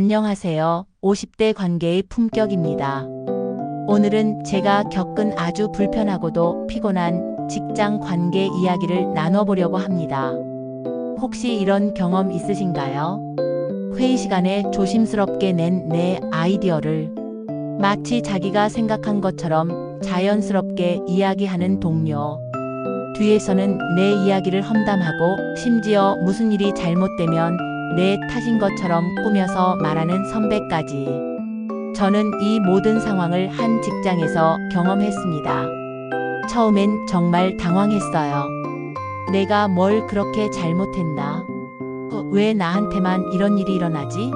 안녕하세요. 50대 관계의 품격입니다. 오늘은 제가 겪은 아주 불편하고도 피곤한 직장 관계 이야기를 나눠보려고 합니다. 혹시 이런 경험 있으신가요? 회의 시간에 조심스럽게 낸 내 아이디어를 마치 자기가 생각한 것처럼 자연스럽게 이야기하는 동료. 뒤에서는 내 이야기를 험담하고 심지어 무슨 일이 잘못되면 내 탓인 것처럼 꾸며서 말하는 선배까지. 저는 이 모든 상황을 한 직장에서 경험했습니다. 처음엔 정말 당황했어요. 내가 뭘 그렇게 잘못했나? 왜 나한테만 이런 일이 일어나지?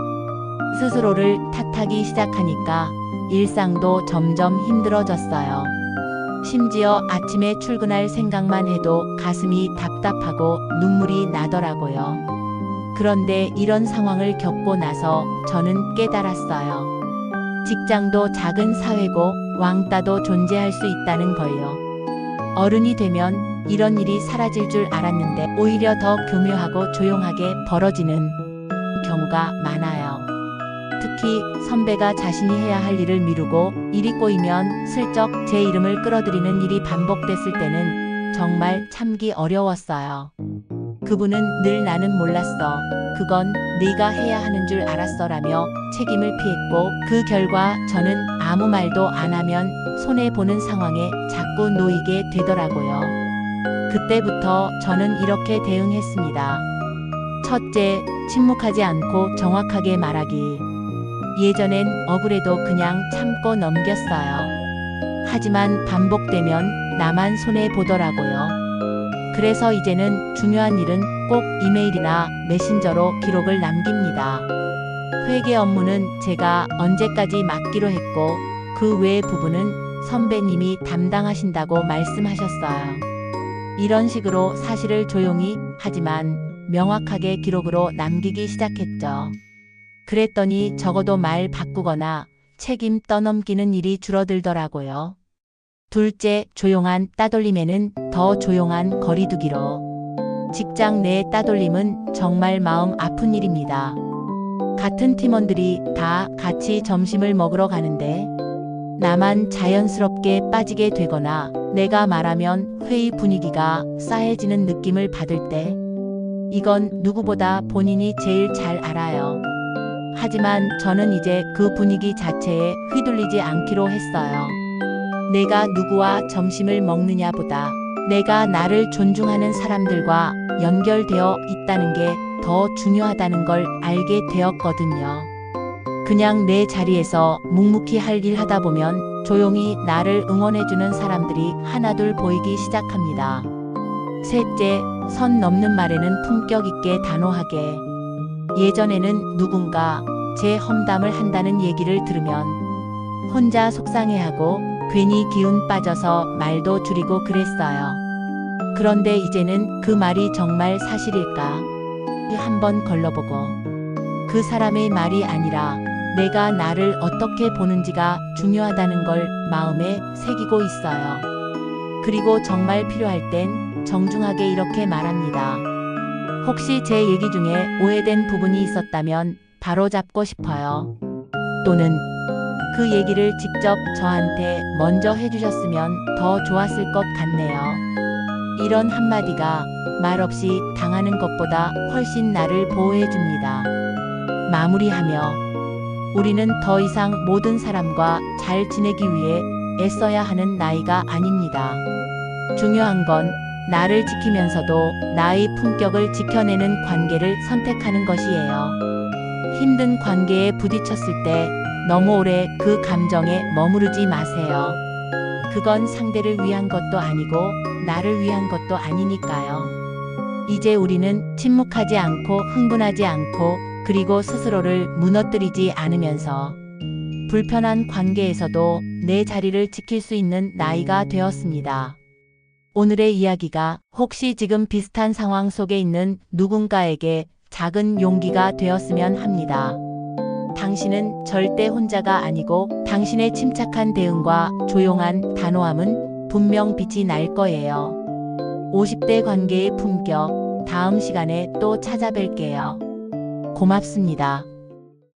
스스로를 탓하기 시작하니까 일상도 점점 힘들어졌어요. 심지어 아침에 출근할 생각만 해도 가슴이 답답하고 눈물이 나더라고요. 그런데 이런 상황을 겪고 나서 저는 깨달았어요. 직장도 작은 사회고 왕따도 존재할 수 있다는 걸요. 어른이 되면 이런 일이 사라질 줄 알았는데 오히려 더 교묘하고 조용하게 벌어지는 경우가 많아요. 특히 선배가 자신이 해야 할 일을 미루고 일이 꼬이면 슬쩍 제 이름을 끌어들이는 일이 반복됐을 때는 정말 참기 어려웠어요. 그분은 늘 나는 몰랐어. 그건 네가 해야 하는 줄 알았어라며 책임을 피했고 그 결과 저는 아무 말도 안 하면 손해보는 상황에 자꾸 놓이게 되더라고요. 그때부터 저는 이렇게 대응했습니다. 첫째, 침묵하지 않고 정확하게 말하기. 예전엔 억울해도 그냥 참고 넘겼어요. 하지만 반복되면 나만 손해보더라고요. 그래서 이제는 중요한 일은 꼭 이메일이나 메신저로 기록을 남깁니다. 회계 업무는 제가 언제까지 맡기로 했고 그 외의 부분은 선배님이 담당하신다고 말씀하셨어요. 이런 식으로 사실을 조용히 하지만 명확하게 기록으로 남기기 시작했죠. 그랬더니 적어도 말 바꾸거나 책임 떠넘기는 일이 줄어들더라고요. 둘째, 조용한 따돌림에는 더 조용한 거리두기로. 직장 내 따돌림은 정말 마음 아픈 일입니다. 같은 팀원들이 다 같이 점심을 먹으러 가는데 나만 자연스럽게 빠지게 되거나 내가 말하면 회의 분위기가 싸해지는 느낌을 받을 때 이건 누구보다 본인이 제일 잘 알아요. 하지만 저는 이제 그 분위기 자체에 휘둘리지 않기로 했어요. 내가 누구와 점심을 먹느냐보다 내가 나를 존중하는 사람들과 연결되어 있다는 게 더 중요하다는 걸 알게 되었거든요. 그냥 내 자리에서 묵묵히 할 일 하다 보면 조용히 나를 응원해주는 사람들이 하나둘 보이기 시작합니다. 셋째, 선 넘는 말에는 품격 있게 단호하게. 예전에는 누군가 제 험담을 한다는 얘기를 들으면 혼자 속상해하고 괜히 기운 빠져서 말도 줄이고 그랬어요. 그런데 이제는 그 말이 정말 사실일까? 한번 걸러보고 그 사람의 말이 아니라 내가 나를 어떻게 보는지가 중요하다는 걸 마음에 새기고 있어요. 그리고 정말 필요할 땐 정중하게 이렇게 말합니다. 혹시 제 얘기 중에 오해된 부분이 있었다면 바로잡고 싶어요. 또는 그 얘기를 직접 저한테 먼저 해주셨으면 더 좋았을 것 같네요. 이런 한마디가 말없이 당하는 것보다 훨씬 나를 보호해줍니다. 마무리하며 우리는 더 이상 모든 사람과 잘 지내기 위해 애써야 하는 나이가 아닙니다. 중요한 건 나를 지키면서도 나의 품격을 지켜내는 관계를 선택하는 것이에요. 힘든 관계에 부딪혔을 때 너무 오래 그 감정에 머무르지 마세요. 그건 상대를 위한 것도 아니고 나를 위한 것도 아니니까요. 이제 우리는 침묵하지 않고 흥분하지 않고 그리고 스스로를 무너뜨리지 않으면서 불편한 관계에서도 내 자리를 지킬 수 있는 나이가 되었습니다. 오늘의 이야기가 혹시 지금 비슷한 상황 속에 있는 누군가에게 작은 용기가 되었으면 합니다. 당신은 절대 혼자가 아니고 당신의 침착한 대응과 조용한 단호함은 분명 빛이 날 거예요. 50대 관계의 품격, 다음 시간에 또 찾아뵐게요. 고맙습니다.